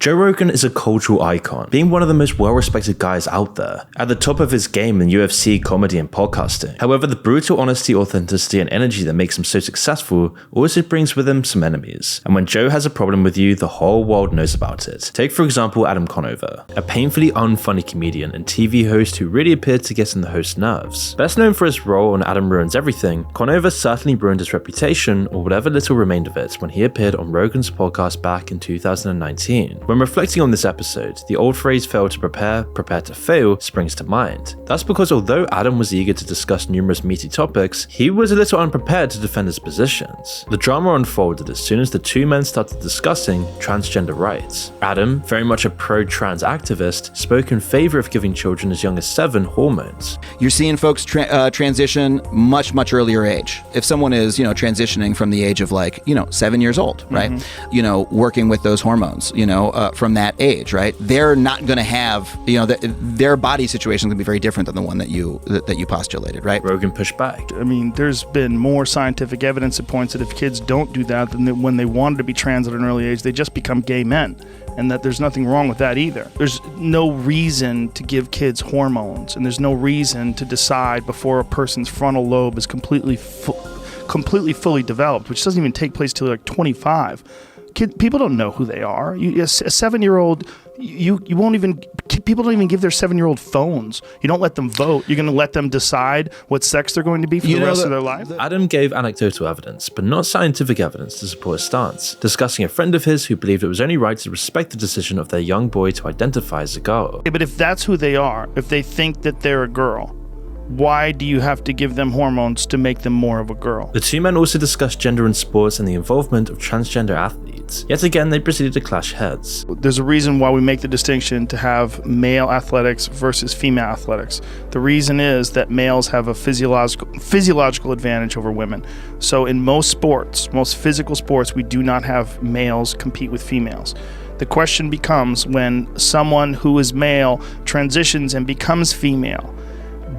Joe Rogan is a cultural icon, being one of the most well-respected guys out there, at the top of his game in UFC, comedy, and podcasting. However, the brutal honesty, authenticity, and energy that makes him so successful also brings with him some enemies. And when Joe has a problem with you, the whole world knows about it. Take, for example, Adam Conover, a painfully unfunny comedian and TV host who really appeared to get on the host's nerves. Best known for his role on Adam Ruins Everything, Conover certainly ruined his reputation, or whatever little remained of it, when he appeared on Rogan's podcast back in 2019. When reflecting on this episode, the old phrase fail to prepare, prepare to fail springs to mind. That's because although Adam was eager to discuss numerous meaty topics, he was a little unprepared to defend his positions. The drama unfolded as soon as the two men started discussing transgender rights. Adam, very much a pro-trans activist, spoke in favor of giving children as young as 7 hormones. You're seeing folks transition much earlier age. If someone is, transitioning from the age of 7 years old, right? Mm-hmm. Working with those hormones, from that age, right? They're not going to have, their body situation is going to be very different than the one that you postulated, right? Rogan pushed back. I mean, there's been more scientific evidence that points that if kids don't do that, then when they wanted to be trans at an early age, they just become gay men. And that there's nothing wrong with that either. There's no reason to give kids hormones, and there's no reason to decide before a person's frontal lobe is completely fully developed, which doesn't even take place till 25. People don't know who they are. A 7-year-old, people don't even give their 7-year-old phones. You don't let them vote. You're going to let them decide what sex they're going to be for the rest of their life? Adam gave anecdotal evidence, but not scientific evidence to support his stance, discussing a friend of his who believed it was only right to respect the decision of their young boy to identify as a girl. Yeah, but if that's who they are, if they think that they're a girl, why do you have to give them hormones to make them more of a girl? The two men also discussed gender in sports and the involvement of transgender athletes. Yet again, they proceeded to clash heads. There's a reason why we make the distinction to have male athletics versus female athletics. The reason is that males have a physiological advantage over women. So in most sports, most physical sports, we do not have males compete with females. The question becomes when someone who is male transitions and becomes female,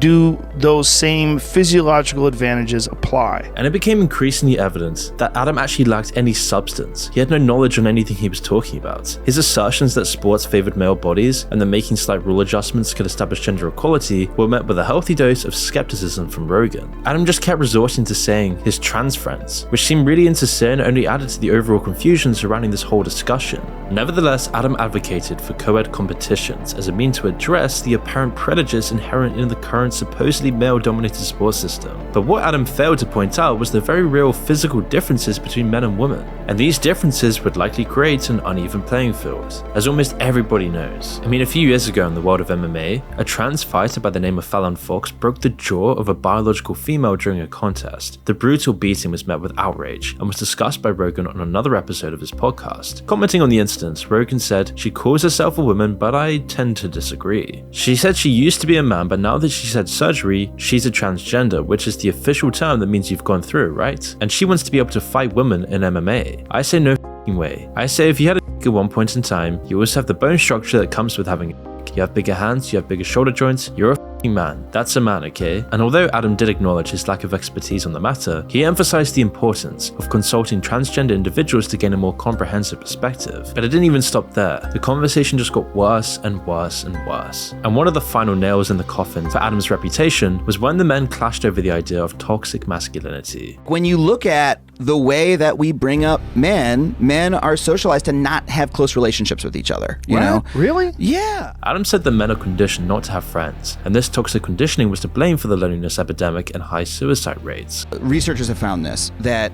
do those same physiological advantages apply? And it became increasingly evident that Adam actually lacked any substance. He had no knowledge on anything he was talking about. His assertions that sports favored male bodies and that making slight rule adjustments could establish gender equality were met with a healthy dose of skepticism from Rogan. Adam just kept resorting to saying his trans friends, which seemed really insincere and only added to the overall confusion surrounding this whole discussion. Nevertheless, Adam advocated for co-ed competitions as a means to address the apparent prejudice inherent in the current supposedly male-dominated sports system. But what Adam failed to point out was the very real physical differences between men and women. And these differences would likely create an uneven playing field, as almost everybody knows. I mean, a few years ago in the world of MMA, a trans fighter by the name of Fallon Fox broke the jaw of a biological female during a contest. The brutal beating was met with outrage and was discussed by Rogan on another episode of his podcast. Commenting on the incident, Rogan said, "She calls herself a woman, but I tend to disagree. She said she used to be a man, but now that she's had surgery, she's a transgender, which is the official term that means you've gone through, right? And she wants to be able to fight women in MMA. I say no f***ing way. I say if you had a at one point in time, you also have the bone structure that comes with having a you have bigger hands, you have bigger shoulder joints, you're a f***ing man. That's a man, okay?" And although Adam did acknowledge his lack of expertise on the matter, he emphasized the importance of consulting transgender individuals to gain a more comprehensive perspective. But it didn't even stop there. The conversation just got worse and worse and worse. And one of the final nails in the coffin for Adam's reputation was when the men clashed over the idea of toxic masculinity. When you look at the way that we bring up men are socialized to not have close relationships with each other, you know? Really? Yeah. Adam said that men are conditioned not to have friends, and this toxic conditioning was to blame for the loneliness epidemic and high suicide rates. Researchers have found this, that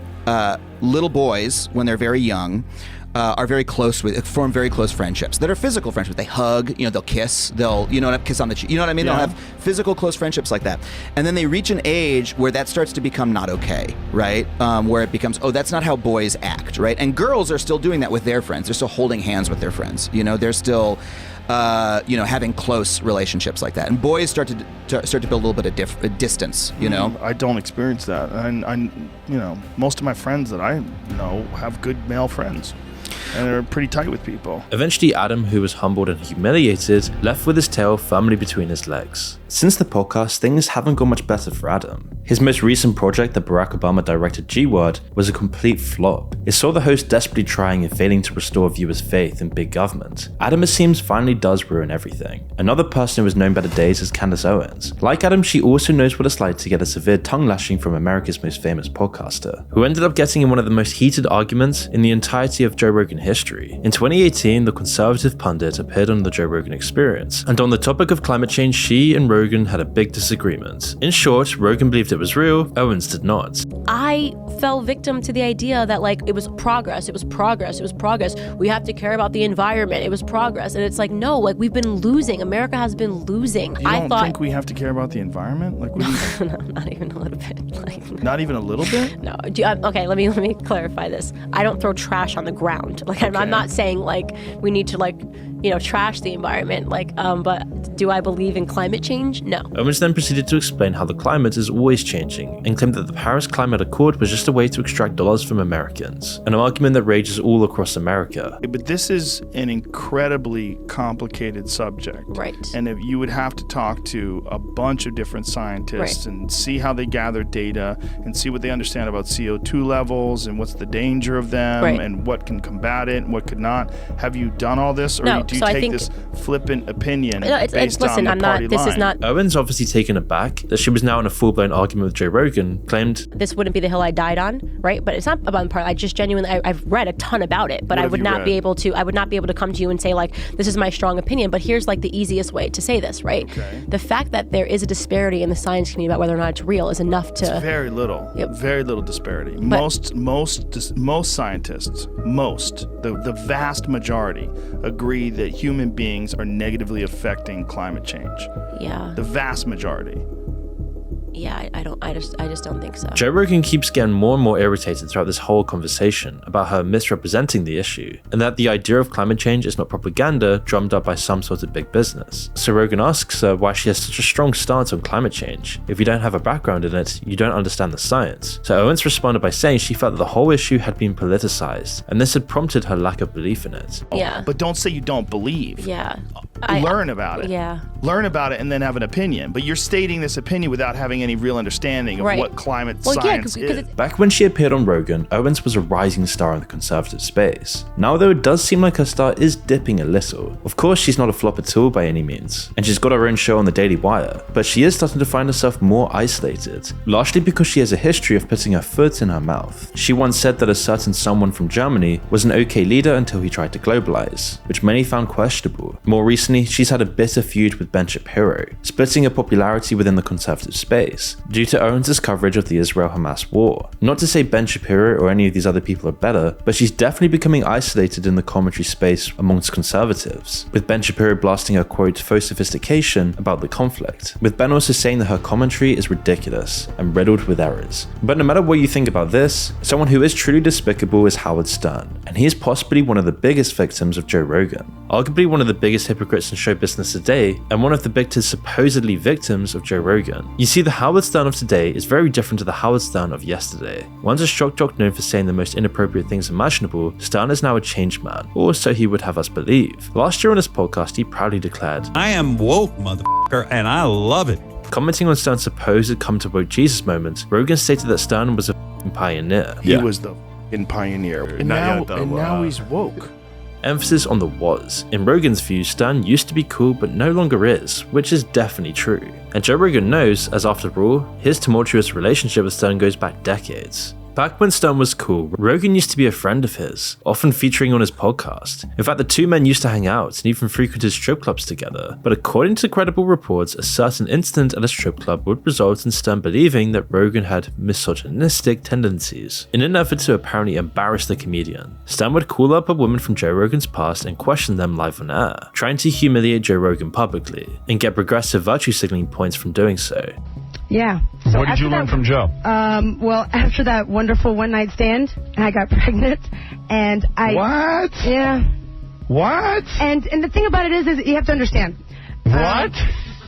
little boys, when they're very young, are very close form very close friendships that are physical friendships. They hug, they'll kiss, they'll, kiss on the cheek, you know what I mean? Yeah. They'll have physical close friendships like that. And then they reach an age where that starts to become not okay, right? Where it becomes, oh, that's not how boys act, right? And girls are still doing that with their friends. They're still holding hands with their friends. They're still, having close relationships like that. And boys start to build a little bit of distance, I don't experience that. And most of my friends that I know have good male friends. and they're pretty tight with people. Eventually, Adam, who was humbled and humiliated, left with his tail firmly between his legs. Since the podcast, things haven't gone much better for Adam. His most recent project, the Barack Obama directed G-Word, was a complete flop. It saw the host desperately trying and failing to restore viewers' faith in big government. Adam, it seems, finally does ruin everything. Another person who was known better days is Candace Owens. Like Adam, she also knows what it's like to get a severe tongue lashing from America's most famous podcaster, who ended up getting in one of the most heated arguments in the entirety of Joe Rogan history. In 2018, the conservative pundit appeared on the Joe Rogan Experience, and on the topic of climate change, she and Rogan had a big disagreement. In short, Rogan believed it was real, Owens did not. I fell victim to the idea that like it was progress, we have to care about the environment, it was progress, and it's like, no, like we've been losing, America has been losing. You don't think we have to care about the environment? Like, no, not even a little bit. Like, not even a little bit? No. Okay, let me clarify this. I don't throw trash on the ground. Like, okay. I'm not saying like we need to like, trash the environment. Like, but do I believe in climate change? No. Owens then proceeded to explain how the climate is always changing and claimed that the Paris Climate Accord was just a way to extract dollars from Americans, an argument that rages all across America. But this is an incredibly complicated subject. Right. And if you would have to talk to a bunch of different scientists and see how they gather data and see what they understand about CO2 levels and what's the danger of them and what can combat it and what could not. Have you done all this, or do you take this flippant opinion based on the party line? Owens, obviously taken aback that she was now in a full-blown argument with Joe Rogan, claimed, "This wouldn't be the hill I died on," right? But it's not about the party. I just genuinely, I've read a ton about it, but I would not be able to come to you and say like, this is my strong opinion, but here's like the easiest way to say this, right? Okay. The fact that there is a disparity in the science community about whether or not it's real is enough to... It's very little. Yep. Very little disparity. But Most scientists, the vast majority agree that human beings are negatively affecting climate change. Yeah. The vast majority. Yeah, I just don't think so. Joe Rogan keeps getting more and more irritated throughout this whole conversation about her misrepresenting the issue, and that the idea of climate change is not propaganda drummed up by some sort of big business. So Rogan asks her why she has such a strong stance on climate change. If you don't have a background in it, you don't understand the science. So Owens responded by saying she felt that the whole issue had been politicized, and this had prompted her lack of belief in it. Yeah. But don't say you don't believe. Yeah. Learn about it. Yeah. Learn about it and then have an opinion. But you're stating this opinion without having any real understanding of what climate science is. Back when she appeared on Rogan, Owens was a rising star in the conservative space. Now though, it does seem like her star is dipping a little. Of course, she's not a flop at all by any means, and she's got her own show on the Daily Wire, but she is starting to find herself more isolated, largely because she has a history of putting her foot in her mouth. She once said that a certain someone from Germany was an okay leader until he tried to globalize, which many found questionable. More recently, she's had a bitter feud with Ben Shapiro, splitting her popularity within the conservative space, due to Owens' coverage of the Israel-Hamas war. Not to say Ben Shapiro or any of these other people are better, but she's definitely becoming isolated in the commentary space amongst conservatives, with Ben Shapiro blasting her quote faux sophistication about the conflict, with Ben also saying that her commentary is ridiculous and riddled with errors. But no matter what you think about this, someone who is truly despicable is Howard Stern, and he is possibly one of the biggest victims of Joe Rogan, arguably one of the biggest hypocrites in show business today, and one of the biggest supposedly victims of Joe Rogan. You see, the Howard Stern of today is very different to the Howard Stern of yesterday. Once a shock jock known for saying the most inappropriate things imaginable, Stern is now a changed man, or so he would have us believe. Last year on his podcast, he proudly declared, "I am woke, motherfucker, and I love it." Commenting on Stern's supposed come to woke Jesus moment, Rogan stated that Stern was a pioneer. He was the pioneer. And now he's woke. Emphasis on the was. In Rogan's view, Stern used to be cool but no longer is, which is definitely true. And Joe Rogan knows, as after all, his tumultuous relationship with Stern goes back decades. Back when Stern was cool, Rogan used to be a friend of his, often featuring on his podcast. In fact, the two men used to hang out and even frequented strip clubs together. But according to credible reports, a certain incident at a strip club would result in Stern believing that Rogan had misogynistic tendencies. In an effort to apparently embarrass the comedian, Stern would call up a woman from Joe Rogan's past and question them live on air, trying to humiliate Joe Rogan publicly, and get progressive virtue signaling points from doing so. Yeah. So what did you learn from Joe? Well, after that wonderful one-night stand, I got pregnant, and What? Yeah. What? And the thing about it is you have to understand. What?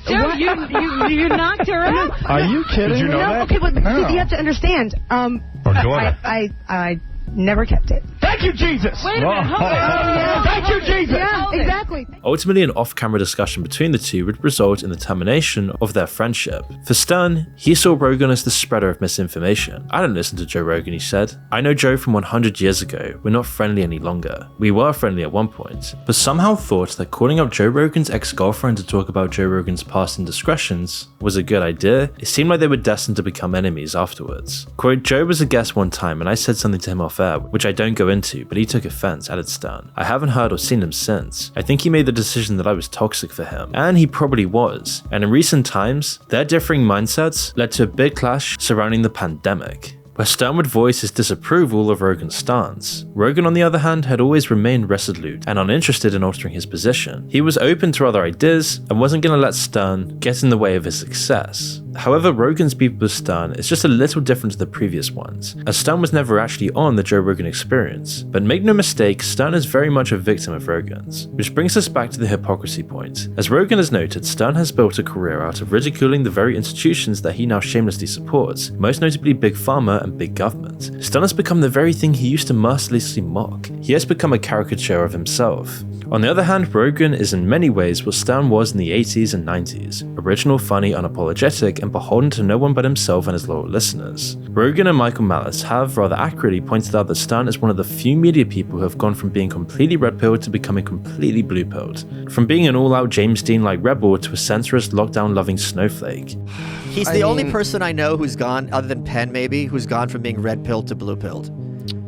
Joe, you knocked her out. Are you kidding? Did you know that? Okay, but you have to understand. Her daughter. I never kept it. Thank you, Jesus. Wait a minute. Hold on. Yeah. Thank you, Jesus. Yeah, exactly. Ultimately, an off-camera discussion between the two would result in the termination of their friendship. For Stern, he saw Rogan as the spreader of misinformation. I don't listen to Joe Rogan, he said. I know Joe from 100 years ago. We're not friendly any longer. We were friendly at one point, but somehow thought that calling up Joe Rogan's ex-girlfriend to talk about Joe Rogan's past indiscretions was a good idea. It seemed like they were destined to become enemies afterwards. Quote, Joe was a guest one time and I said something to him off air, which I don't go into, but he took offense, added Stern. I haven't heard or seen him since. I think he made the decision that I was toxic for him, and he probably was. And in recent times, their differing mindsets led to a big clash surrounding the pandemic, where Stern would voice his disapproval of Rogan's stance. Rogan, on the other hand, had always remained resolute and uninterested in altering his position. He was open to other ideas and wasn't going to let Stern get in the way of his success. However, Rogan's beef with Stern is just a little different to the previous ones, as Stern was never actually on the Joe Rogan Experience. But make no mistake, Stern is very much a victim of Rogan's, which brings us back to the hypocrisy point. As Rogan has noted, Stern has built a career out of ridiculing the very institutions that he now shamelessly supports, most notably Big Pharma and Big Government. Stern has become the very thing he used to mercilessly mock. He has become a caricature of himself. On the other hand, Rogan is in many ways what Stern was in the 80s and 90s, original, funny, unapologetic, and beholden to no one but himself and his loyal listeners. Rogan and Michael Malice have rather accurately pointed out that Stern is one of the few media people who have gone from being completely red-pilled to becoming completely blue-pilled, from being an all-out James Dean-like rebel to a censorious, lockdown-loving snowflake. He's the only person I know who's gone, other than Penn maybe, who's gone from being red-pilled to blue-pilled.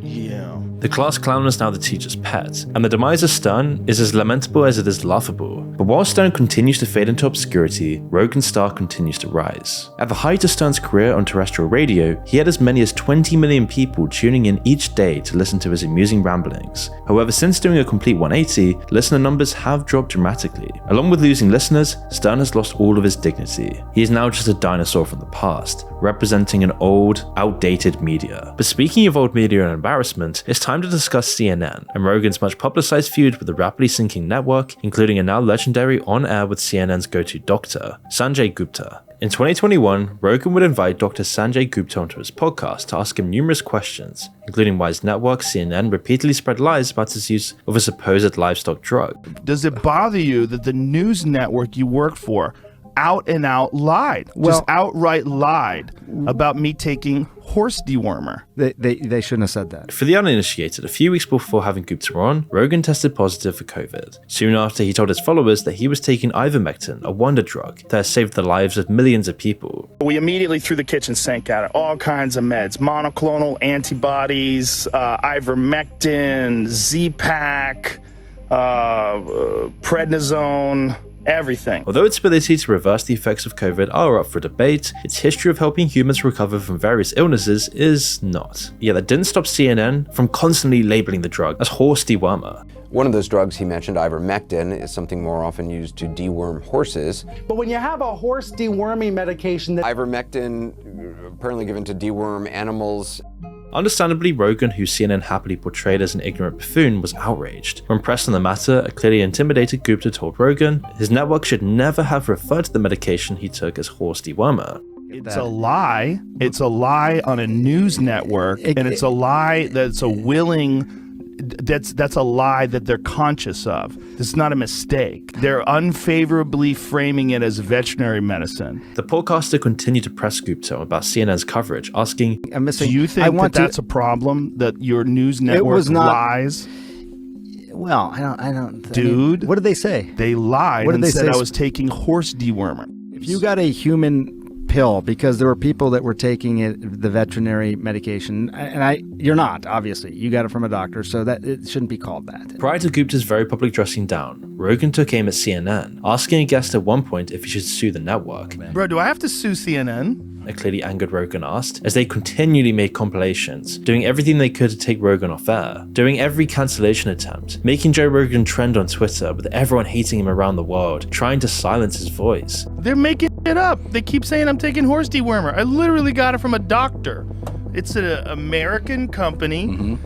Yeah. The class clown is now the teacher's pet, and the demise of Stern is as lamentable as it is laughable. But while Stern continues to fade into obscurity, Rogan's star continues to rise. At the height of Stern's career on terrestrial radio, he had as many as 20 million people tuning in each day to listen to his amusing ramblings. However, since doing a complete 180, listener numbers have dropped dramatically. Along with losing listeners, Stern has lost all of his dignity. He is now just a dinosaur from the past, representing an old, outdated media. But speaking of old media and embarrassment, it's time to discuss CNN and Rogan's much publicized feud with the rapidly sinking network, including a now legendary on-air with CNN's go-to doctor, Sanjay Gupta. In 2021, Rogan would invite Dr. Sanjay Gupta onto his podcast to ask him numerous questions, including why his network, CNN, repeatedly spread lies about his use of a supposed livestock drug. Does it bother you that the news network you work for out and out lied, just outright lied about me taking horse dewormer? They shouldn't have said that. For the uninitiated, a few weeks before having Gupta on, Rogan tested positive for COVID. Soon after, he told his followers that he was taking ivermectin, a wonder drug that has saved the lives of millions of people. We immediately threw the kitchen sink at it. All kinds of meds, monoclonal antibodies, ivermectin, Z-Pak, prednisone, everything. Although its ability to reverse the effects of COVID are up for debate, its history of helping humans recover from various illnesses is not. Yet that didn't stop CNN from constantly labeling the drug as horse dewormer. One of those drugs he mentioned, ivermectin, is something more often used to deworm horses. But when you have a horse deworming medication that... Ivermectin, apparently given to deworm animals. Understandably, Rogan, who CNN happily portrayed as an ignorant buffoon, was outraged. When pressed on the matter, a clearly intimidated Gupta told Rogan his network should never have referred to the medication he took as horse dewormer. It's a lie. It's a lie on a news network, and it's a lie that's a willing... That's a lie that they're conscious of. It's not a mistake. They're unfavorably framing it as veterinary medicine. The podcaster continued to press Gupta about CNN's coverage, asking, do you think that's a problem, that your news network lies? Well, I don't. Dude. What did they say? They lied and said I was taking horse dewormer. If you got a human pill, because there were people that were taking the veterinary medication, and you're not, obviously. You got it from a doctor, so that it shouldn't be called that. Prior to Gupta's very public dressing down, Rogan took aim at CNN, asking a guest at one point if he should sue the network. Bro, do I have to sue CNN? A clearly angered Rogan asked, as they continually made compilations, doing everything they could to take Rogan off air, doing every cancellation attempt, making Joe Rogan trend on Twitter with everyone hating him around the world, trying to silence his voice. They're making it up. They keep saying I'm taking horse dewormer. I literally got it from a doctor. It's an American company. Mm-hmm.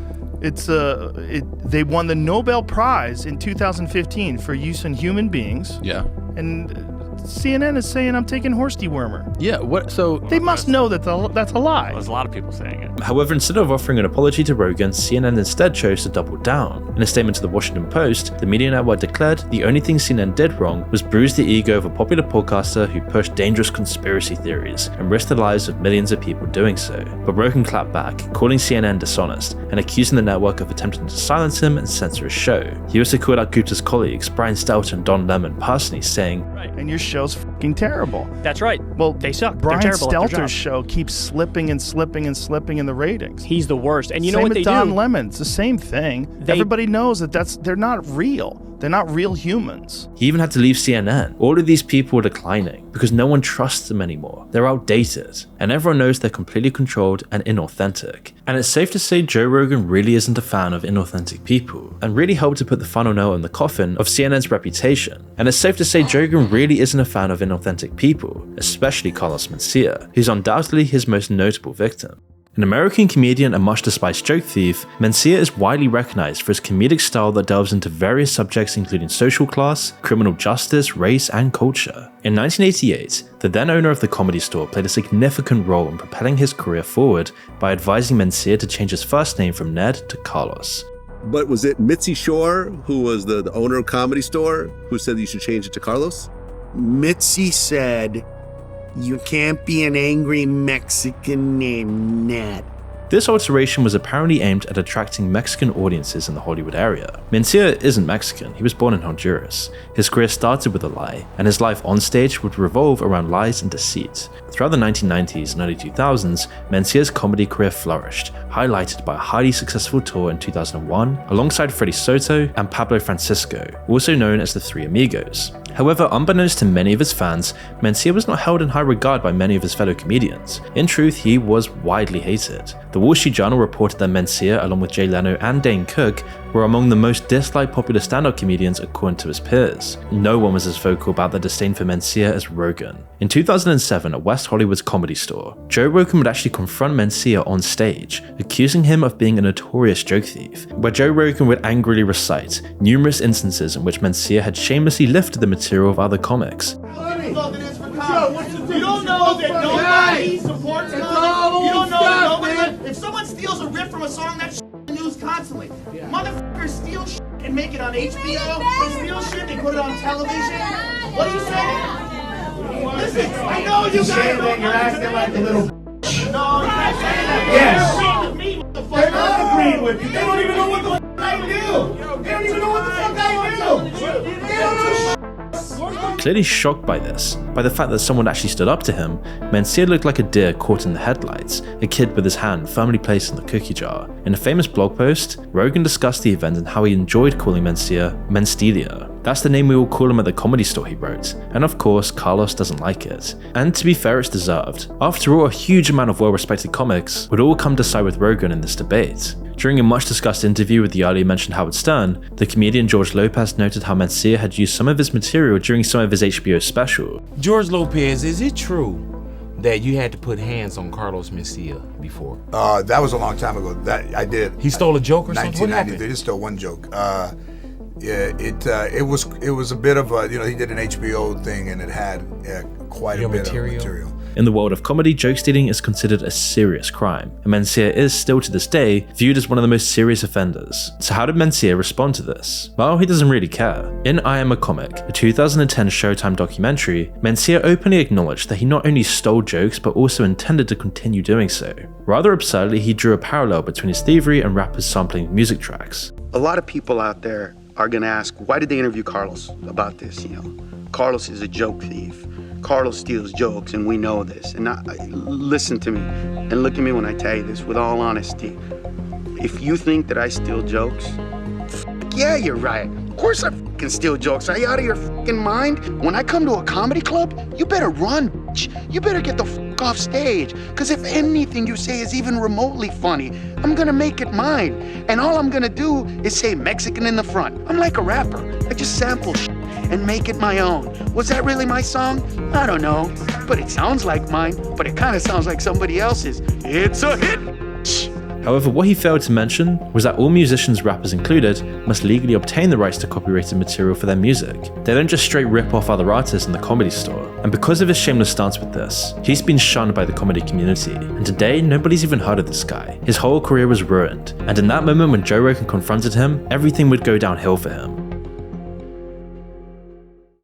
They won the Nobel Prize in 2015 for use in human beings. Yeah. And CNN is saying I'm taking horse dewormer. Yeah, what? So They must know that that's a lie. There's a lot of people saying it. However, instead of offering an apology to Rogan, CNN instead chose to double down. In a statement to the Washington Post, the media network declared the only thing CNN did wrong was bruise the ego of a popular podcaster who pushed dangerous conspiracy theories and risked the lives of millions of people doing so. But Rogan clapped back, calling CNN dishonest and accusing the network of attempting to silence him and censor his show. He also called out Gupta's colleagues, Brian Stelter and Don Lemon, personally, saying, And your show's fucking terrible. That's right. Well, they suck. Brian They're terrible at their job. Stelter's show keeps slipping and slipping and slipping in the ratings. He's the worst. And you know Same what with they Don do? Lemon. It's the same thing. Everybody knows that they're not real. They're not real humans. he even had to leave CNN. All of these people are declining because no one trusts them anymore. They're outdated, and everyone knows they're completely controlled and inauthentic. And it's safe to say Joe Rogan really isn't a fan of inauthentic people, and really helped to put the final nail in the coffin of CNN's reputation. And it's safe to say Joe Rogan really isn't a fan of inauthentic people, especially Carlos Mencia, who's undoubtedly his most notable victim. An American comedian and much despised joke thief, Mencia is widely recognized for his comedic style that delves into various subjects including social class, criminal justice, race, and culture. In 1988, the then owner of the Comedy Store played a significant role in propelling his career forward by advising Mencia to change his first name from Ned to Carlos. But was it Mitzi Shore, who was the owner of Comedy Store, who said you should change it to Carlos? Mitzi said, "You can't be an angry Mexican named Ned." This alteration was apparently aimed at attracting Mexican audiences in the Hollywood area. Mencia isn't Mexican, he was born in Honduras. His career started with a lie, and his life on stage would revolve around lies and deceit. Throughout the 1990s and early 2000s, Mencia's comedy career flourished, highlighted by a highly successful tour in 2001 alongside Freddie Soto and Pablo Francisco, also known as the Three Amigos. However, unbeknownst to many of his fans, Mencia was not held in high regard by many of his fellow comedians. In truth, he was widely hated. The Wall Street Journal reported that Mencia, along with Jay Leno and Dane Cook, were among the most disliked popular stand-up comedians according to his peers. No one was as vocal about their disdain for Mencia as Rogan. In 2007, at West Hollywood's Comedy Store, Joe Rogan would actually confront Mencia on stage, accusing him of being a notorious joke thief, where Joe Rogan would angrily recite numerous instances in which Mencia had shamelessly lifted the material of other comics. You don't know that nobody supports comedy. You don't know that nobody. If someone steals a riff from a song, that's in the news constantly. Motherfuckers steal shit and make it on HBO. They steal shit, they put it on television. What are you saying? Listen, I know you guys don't. You're acting like a little. No, you're not saying that. Yes. They're not agreeing with you. They don't even know what the fuck I do. They don't even know what the fuck I do. They don't know shit. Clearly shocked by this, by the fact that someone actually stood up to him, Mencia looked like a deer caught in the headlights, a kid with his hand firmly placed in the cookie jar. In a famous blog post, Rogan discussed the event and how he enjoyed calling Mencia Menstelia. That's the name we all call him at the Comedy Store, he wrote. And of course, Carlos doesn't like it. And to be fair, it's deserved. After all, a huge amount of well-respected comics would all come to side with Rogan in this debate. During a much discussed interview with the earlier mentioned Howard Stern, the comedian George Lopez noted how Mencia had used some of his material during some of his HBO special. George Lopez, is it true that you had to put hands on Carlos Mencia before? That was a long time ago. That I did. He stole a joke or something? 1990. They just stole one joke. It was a bit of a, he did an HBO thing and it had quite a bit of material. In the world of comedy, joke stealing is considered a serious crime, and Mencia is still to this day viewed as one of the most serious offenders. So how did Mencia respond to this? Well, he doesn't really care. In I Am a Comic, a 2010 Showtime documentary, Mencia openly acknowledged that he not only stole jokes but also intended to continue doing so. Rather absurdly, he drew a parallel between his thievery and rappers sampling music tracks. A lot of people out there are gonna ask, why did they interview Carlos about this? Carlos is a joke thief. Carlos steals jokes, and we know this. And listen to me, and look at me when I tell you this with all honesty. If you think that I steal jokes, yeah, you're right. Of course I fucking steal jokes. Are you out of your fucking mind? When I come to a comedy club, you better run, bitch. You better get the fuck off stage. Because if anything you say is even remotely funny, I'm gonna make it mine. And all I'm gonna do is say Mexican in the front. I'm like a rapper. I just sample shit and make it my own. Was that really my song? I don't know, but it sounds like mine, but it kind of sounds like somebody else's. It's a hit. However, what he failed to mention was that all musicians, rappers included, must legally obtain the rights to copyrighted material for their music. They don't just straight rip off other artists in the Comedy Store. And because of his shameless stance with this, he's been shunned by the comedy community, and today nobody's even heard of this guy. His whole career was ruined, and in that moment when Joe Rogan confronted him, everything would go downhill for him.